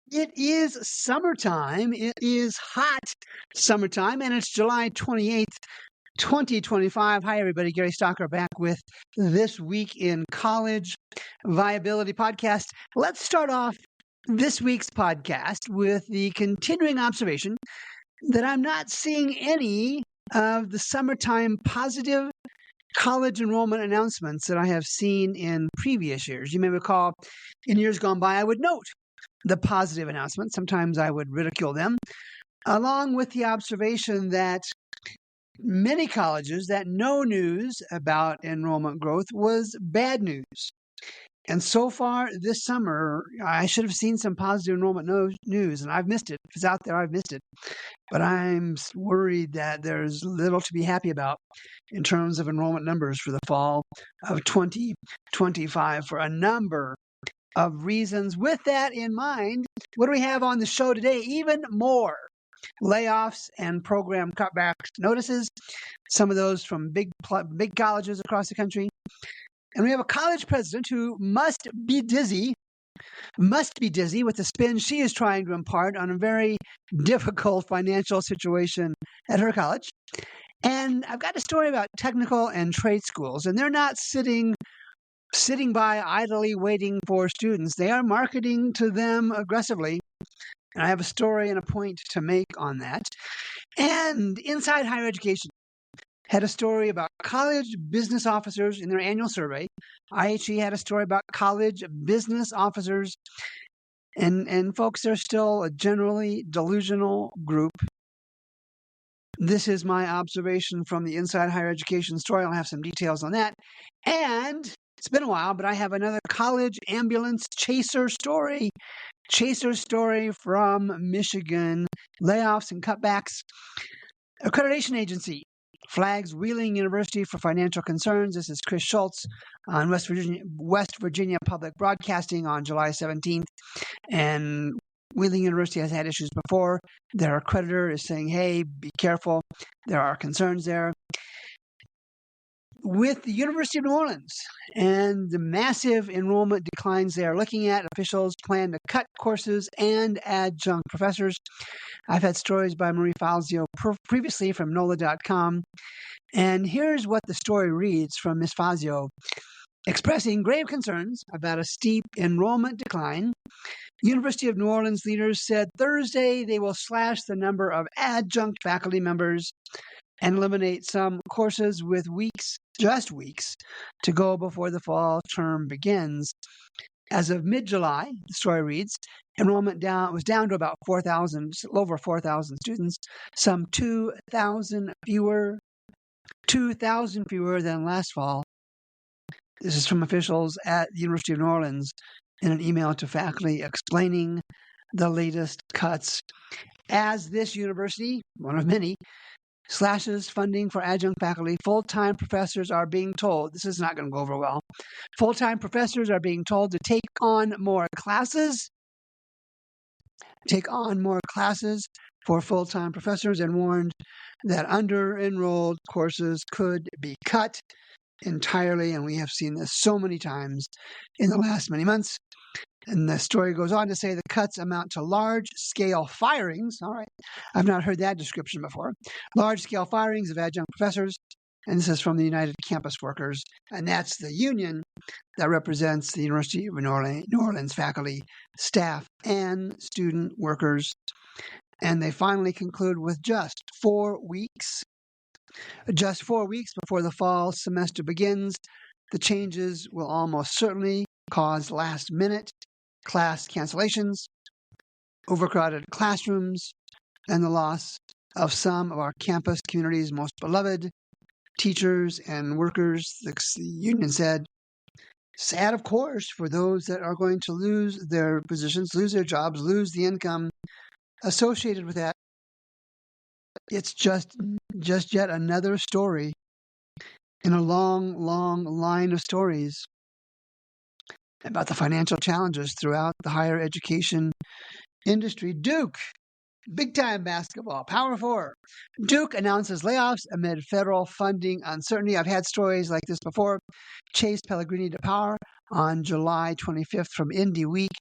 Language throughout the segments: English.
It is summertime. It is hot summertime, and it's July 28th, 2025. Hi, everybody. Gary Stocker back with This Week in College Viability podcast. Let's start off this week's podcast with the continuing observation that I'm not seeing any of the summertime positive college enrollment announcements that I have seen in previous years. You may recall in years gone by, I would note the positive announcements. Sometimes I would ridicule them, along with the observation that many colleges that no news about enrollment growth was bad news. And so far this summer, I should have seen some positive enrollment news, and I've missed it. If it's out there, I've missed it. But I'm worried that there's little to be happy about in terms of enrollment numbers for the fall of 2025 for a number of reasons. With that in mind, what do we have on the show today? Even more layoffs and program cutback notices, some of those from big colleges across the country. And we have a college president who must be dizzy with the spin she is trying to impart on a very difficult financial situation at her college. And I've got a story about technical and trade schools, and they're not sitting by idly waiting for students. They are marketing to them aggressively. And I have a story and a point to make on that. And Inside Higher Education had a story about college business officers in their annual survey. IHE had a story about college business officers. And folks, they're still a generally delusional group. This is my observation from the Inside Higher Education story. I'll have some details on that. And it's been a while, but I have another college ambulance chaser story. From Michigan. Layoffs and cutbacks. Accreditation agency flags Wheeling University for financial concerns. This is Chris Schultz on West Virginia Public Broadcasting on July 17th. And Wheeling University has had issues before. Their accreditor is saying, hey, be careful. There are concerns there. With the University of New Orleans and the massive enrollment declines they are looking at, officials plan to cut courses and adjunct professors. I've had stories by Marie Falzio previously from NOLA.com. And here's what the story reads from Ms. Fazio. Expressing grave concerns about a steep enrollment decline, University of New Orleans leaders said Thursday they will slash the number of adjunct faculty members and eliminate some courses with just weeks, to go before the fall term begins. As of mid-July, the story reads, enrollment was down to about 4,000, over 4,000 students, some 2,000 fewer than last fall. This is from officials at the University of New Orleans in an email to faculty explaining the latest cuts. As this university, one of many, slashes funding for adjunct faculty, full-time professors are being told, this is not going to go over well, full-time professors are being told to take on more classes for full-time professors, and warned that under-enrolled courses could be cut entirely. And we have seen this so many times in the last many months. And the story goes on to say the cuts amount to large-scale firings. All right, I've not heard that description before. Large-scale firings of adjunct professors. And this is from the United Campus Workers. And that's the union that represents the University of New Orleans faculty, staff, and student workers. And they finally conclude with just 4 weeks. Just 4 weeks before the fall semester begins, the changes will almost certainly cause last-minute class cancellations, overcrowded classrooms, and the loss of some of our campus community's most beloved teachers and workers, the union said. Sad, of course, for those that are going to lose their positions, lose their jobs, lose the income associated with that. It's just yet another story in a long line of stories about the financial challenges throughout the higher education industry. Duke, big-time basketball, Power Four. Duke announces layoffs amid federal funding uncertainty. I've had stories like this before. Chase Pellegrini to power on July 25th from Indy Week.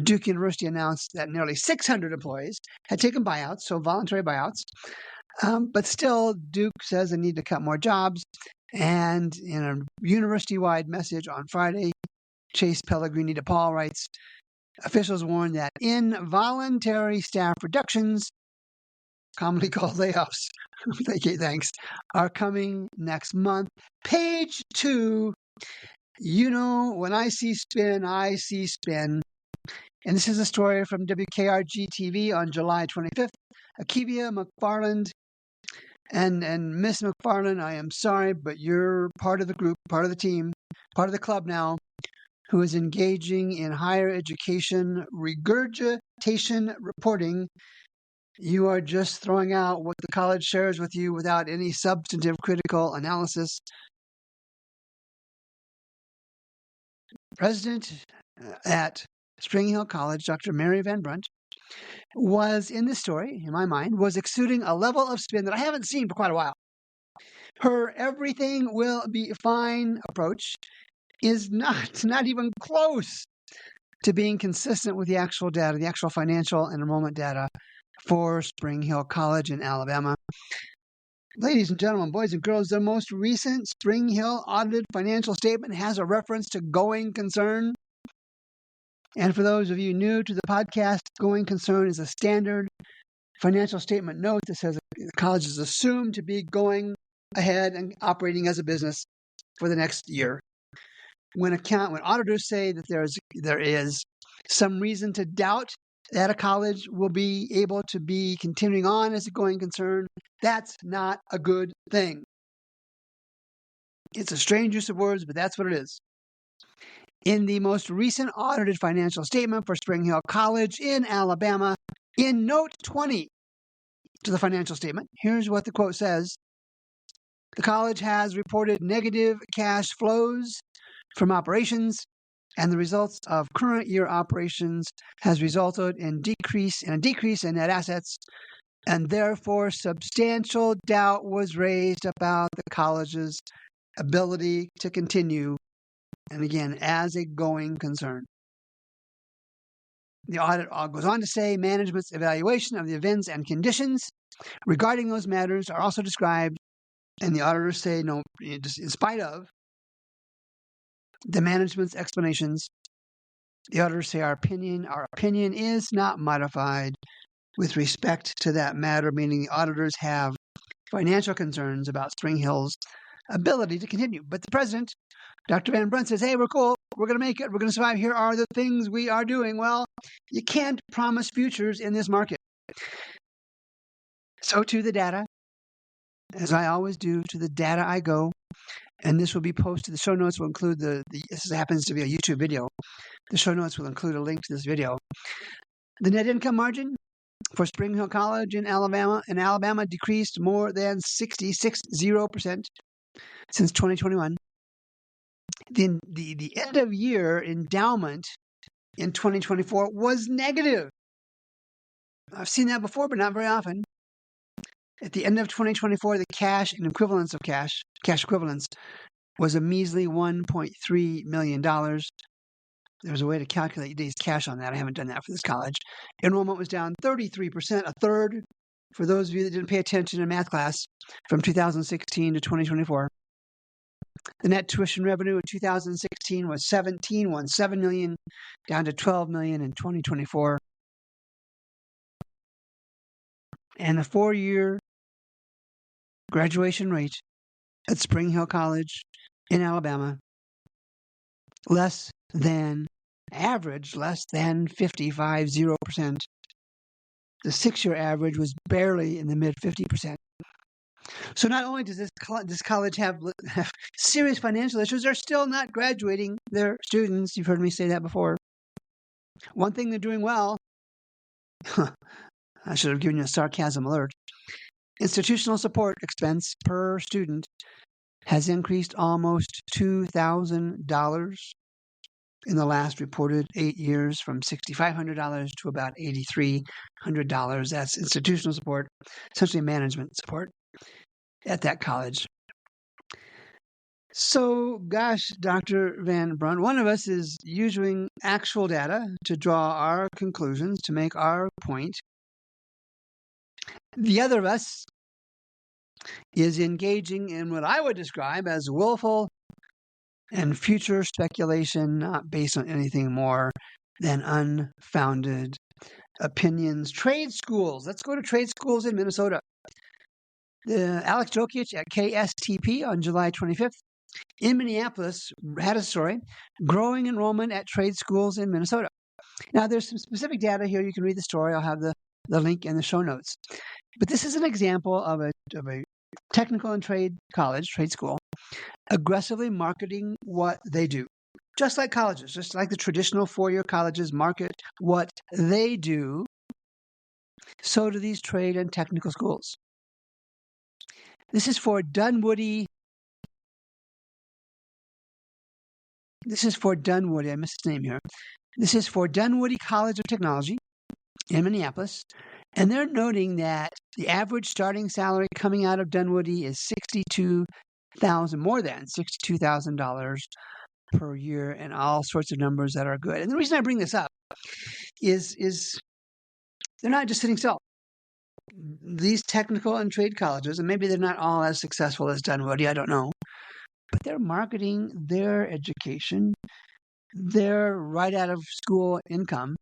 Duke University announced that nearly 600 employees had taken buyouts, so voluntary buyouts. But still, Duke says they need to cut more jobs. And in a university-wide message on Friday, Chase Pellegrini DePaul writes, officials warn that involuntary staff reductions, commonly called layoffs, thanks, are coming next month. Page 2, when I see spin, I see spin. And this is a story from WKRG-TV on July 25th. Akivia McFarland and Miss McFarland, I am sorry, but you're part of the group, part of the team, part of the club now, who is engaging in higher education regurgitation reporting. You are just throwing out what the college shares with you without any substantive critical analysis. President at Spring Hill College, Dr. Mary Van Brunt, was in this story, in my mind, was exuding a level of spin that I haven't seen for quite a while. Her everything will be fine approach is not even close to being consistent with the actual data, the actual financial and enrollment data for Spring Hill College in Alabama. Ladies and gentlemen, boys and girls, the most recent Spring Hill audited financial statement has a reference to going concern. And for those of you new to the podcast, going concern is a standard financial statement note that says the college is assumed to be going ahead and operating as a business for the next year. When auditors say that there is some reason to doubt that a college will be able to be continuing on as a going concern, that's not a good thing. It's a strange use of words, but that's what it is. In the most recent audited financial statement for Spring Hill College in Alabama, in Note 20 to the financial statement, here's what the quote says. The college has reported negative cash flows from operations, and the results of current year operations has resulted in a decrease in net assets, and therefore substantial doubt was raised about the college's ability to continue, and again, as a going concern. The audit goes on to say management's evaluation of the events and conditions regarding those matters are also described, and the auditors say, no, in spite of the management's explanations, the auditors say our opinion is not modified with respect to that matter, meaning the auditors have financial concerns about Spring Hill's ability to continue. But the president, Dr. Van Brunt, says, hey, we're cool. We're going to make it. We're going to survive. Here are the things we are doing. Well, you can't promise futures in this market. So to the data, as I always do, to the data I go. And this will be posted. The show notes will include this happens to be a YouTube video. The show notes will include a link to this video. The net income margin for Spring Hill College in Alabama decreased more than 60% since 2021. Then the end of year endowment in 2024 was negative. I've seen that before, but not very often. At the end of 2024, the cash and equivalents of cash equivalents, was a measly $1.3 million. There's a way to calculate days cash on that. I haven't done that for this college. Enrollment was down 33%, a third, for those of you that didn't pay attention in math class, from 2016 to 2024. The net tuition revenue in 2016 was $17.17 million, down to $12 million in 2024. And the 4-year graduation rate at Spring Hill College in Alabama, less than 55.0%. The 6-year average was barely in the mid 50%. So not only does this college have serious financial issues, they're still not graduating their students. You've heard me say that before. One thing they're doing well, I should have given you a sarcasm alert. Institutional support expense per student has increased almost $2,000 in the last reported 8 years, from $6,500 to about $8,300. That's institutional support, essentially management support at that college. So, gosh, Dr. Van Brunt, one of us is using actual data to draw our conclusions, to make our point. The other of us is engaging in what I would describe as willful and future speculation, not based on anything more than unfounded opinions. Trade schools. Let's go to trade schools in Minnesota. Alex Jokic at KSTP on July 25th in Minneapolis had a story, growing enrollment at trade schools in Minnesota. Now, there's some specific data here. You can read the story. I'll have the link in the show notes. But this is an example of a technical and trade college, trade school, aggressively marketing what they do. Just like colleges, just like the traditional four-year colleges market what they do, so do these trade and technical schools. This is for Dunwoody. I missed his name here. This is for Dunwoody College of Technology in Minneapolis. And they're noting that the average starting salary coming out of Dunwoody is more than $62,000 per year, and all sorts of numbers that are good. And the reason I bring this up is they're not just sitting still. These technical and trade colleges, and maybe they're not all as successful as Dunwoody, I don't know, but they're marketing their education, their right out of school income,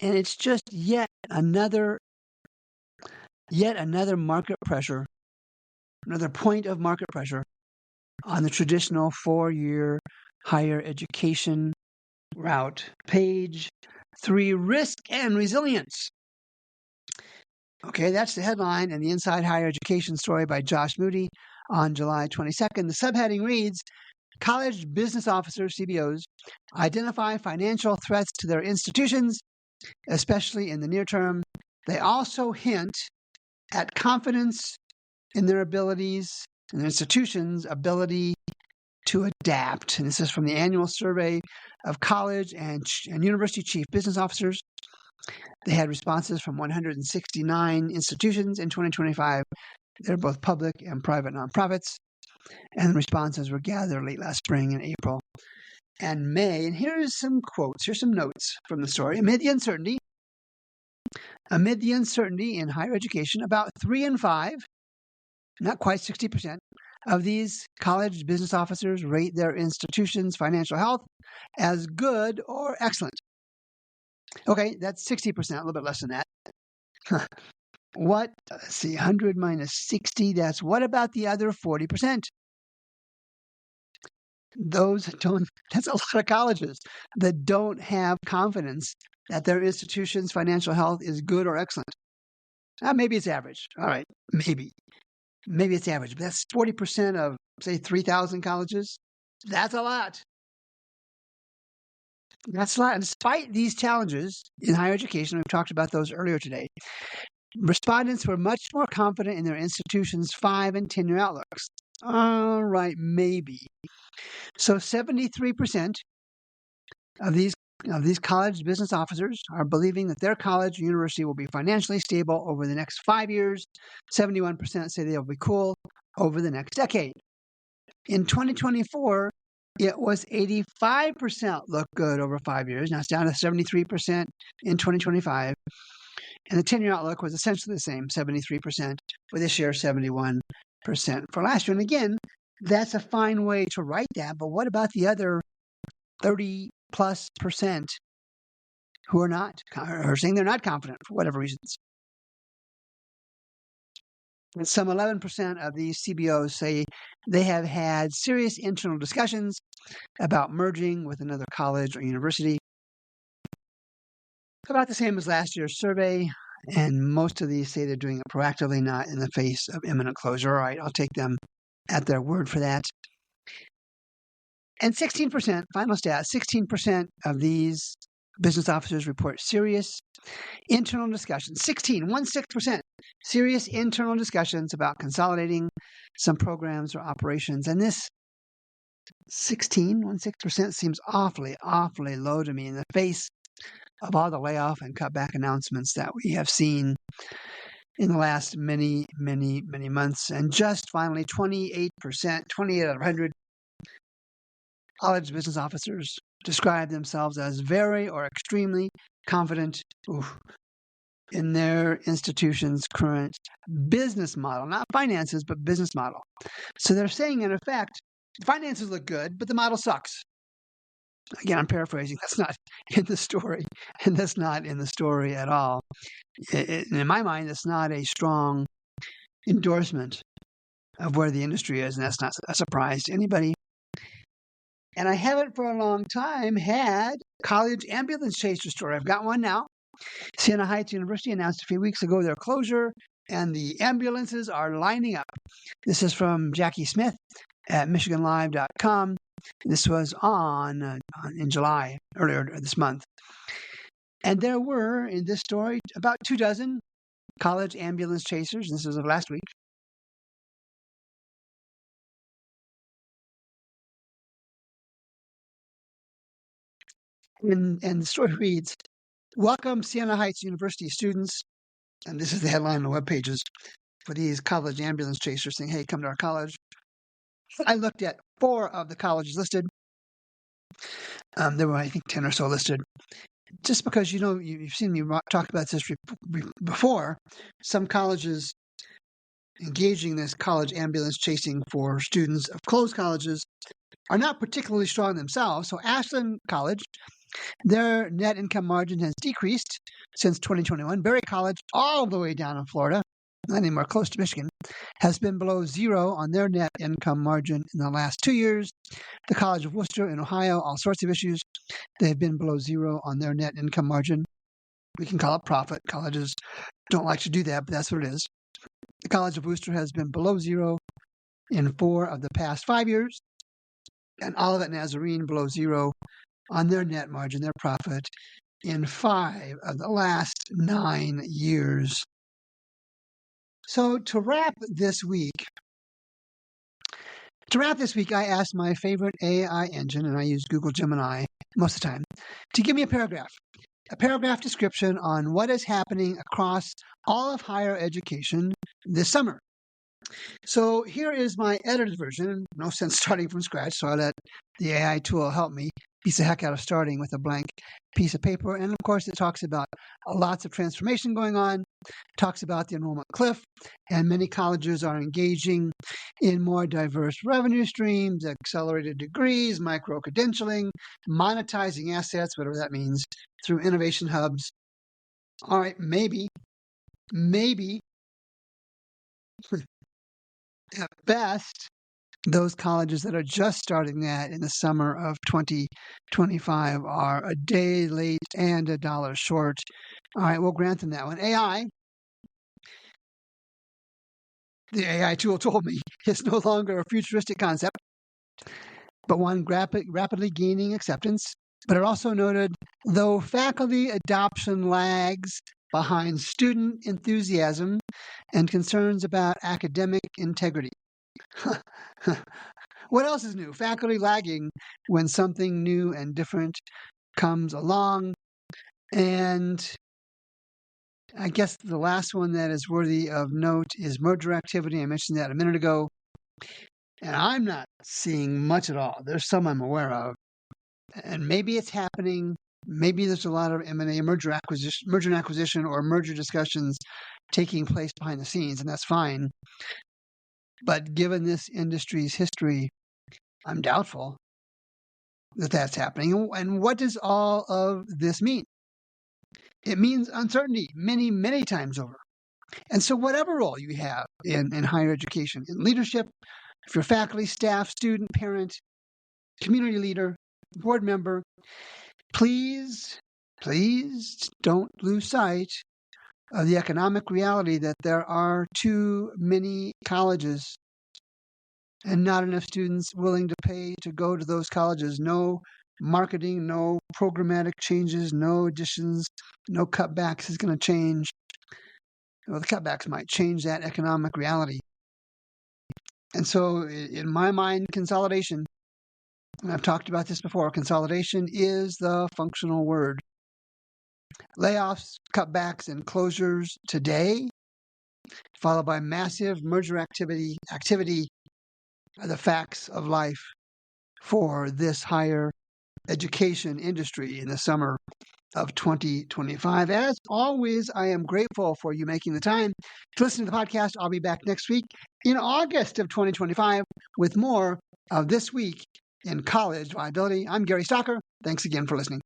and it's just yet another market pressure, another point of market pressure on the traditional four-year higher education route. Page 3, risk and resilience. Okay, that's the headline and the Inside Higher Education story by Josh Moody on July 22nd. The subheading reads, College business officers, CBOs, identify financial threats to their institutions, especially in the near term. They also hint at confidence in their abilities, in their institutions' ability to adapt. And this is from the annual survey of college and university chief business officers. They had responses from 169 institutions in 2025. They're both public and private nonprofits. And the responses were gathered late last spring in April and May. And here's some quotes. Here's some notes from the story. Amid the uncertainty in higher education, about 3 in 5, not quite 60%, of these college business officers rate their institution's financial health as good or excellent. Okay, that's 60%, a little bit less than that. Let's see, 100 minus 60, what about the other 40%? That's a lot of colleges that don't have confidence that their institution's financial health is good or excellent. Maybe it's average. All right, maybe it's average, but that's 40% of, say, 3,000 colleges. That's a lot. That's a lot. And despite these challenges in higher education, we've talked about those earlier today, respondents were much more confident in their institution's 5- and 10-year outlooks. All right, maybe. So 73% of these college business officers are believing that their college or university will be financially stable over the next 5 years. 71% say they'll be cool over the next decade. In 2024, it was 85% look good over 5 years. Now it's down to 73% in 2025. And the 10-year outlook was essentially the same, 73%, for this year, 71% for last year. And again, that's a fine way to write that, but what about the other 30+% who are saying they're not confident for whatever reasons? And some 11% of these CBOs say they have had serious internal discussions about merging with another college or university. About the same as last year's survey, and most of these say they're doing it proactively, not in the face of imminent closure. All right, I'll take them at their word for that. And 16%, final stat, 16% of these business officers report serious internal discussions. 16% serious internal discussions about consolidating some programs or operations. And this 16% seems awfully low to me in the face of all the layoff and cutback announcements that we have seen in the last many months. And just finally, 28%, 28 out of 100 college business officers describe themselves as very or extremely confident in their institution's current business model, not finances, but business model. So they're saying, in effect, finances look good, but the model sucks. Again, I'm paraphrasing. That's not in the story, and that's not in the story at all. In my mind, it's not a strong endorsement of where the industry is, and that's not a surprise to anybody. And I haven't for a long time had college ambulance chaser story. I've got one now. Siena Heights University announced a few weeks ago their closure, and the ambulances are lining up. This is from Jackie Smith at MichiganLive.com. This was in July, earlier this month. And there were, in this story, about 24 college ambulance chasers. This was of last week. And the story reads, "Welcome, Siena Heights University students." And this is the headline on the web pages for these college ambulance chasers saying, hey, come to our college. I looked at 4 of the colleges listed. There were, I think, 10 or so listed. Just because, you've seen me talk about this before, some colleges engaging this college ambulance chasing for students of closed colleges are not particularly strong themselves. So Ashland College, their net income margin has decreased since 2021. Berry College, all the way down in Florida, not anymore close to Michigan, has been below 0 on their net income margin in the last 2 years. The College of Worcester in Ohio, all sorts of issues. They've been below 0 on their net income margin. We can call it profit. Colleges don't like to do that, but that's what it is. The College of Worcester has been below 0 in 4 of the past 5 years. And Olivet Nazarene below 0 on their net margin, their profit, in 5 of the last 9 years. So to wrap this week, I asked my favorite AI engine, and I use Google Gemini most of the time, to give me a paragraph description on what is happening across all of higher education this summer. So here is my edited version. No sense starting from scratch, so I let the AI tool help me. Beats the heck out of starting with a blank piece of paper. And of course, it talks about lots of transformation going on, talks about the enrollment cliff, and many colleges are engaging in more diverse revenue streams, accelerated degrees, micro-credentialing, monetizing assets, whatever that means, through innovation hubs. All right, maybe, at best, those colleges that are just starting that in the summer of 2025 are a day late and $1 short. All right, we'll grant them that one. The AI tool told me it's no longer a futuristic concept, but one rapidly gaining acceptance. But it also noted, though faculty adoption lags behind student enthusiasm and concerns about academic integrity. What else is new? Faculty lagging when something new and different comes along. And I guess the last one that is worthy of note is merger activity. I mentioned that a minute ago. And I'm not seeing much at all. There's some I'm aware of. And maybe it's happening. Maybe there's a lot of M&A, merger and acquisition, or merger discussions taking place behind the scenes, and that's fine. But given this industry's history, I'm doubtful that that's happening. And what does all of this mean? It means uncertainty many times over. And so whatever role you have in higher education, in leadership, if you're faculty, staff, student, parent, community leader, board member, please don't lose sight of the economic reality that there are too many colleges and not enough students willing to pay to go to those colleges. No marketing, no programmatic changes, no additions, no cutbacks is going to change. Well, the cutbacks might change that economic reality. And so in my mind, consolidation, and I've talked about this before, consolidation is the functional word. Layoffs, cutbacks, and closures today followed by massive merger activity, the facts of life for this higher education industry in the summer of 2025. As always, I am grateful for you making the time to listen to the podcast. I'll be back next week in August of 2025 with more of This Week in College Viability. I'm Gary Stocker. Thanks again for listening.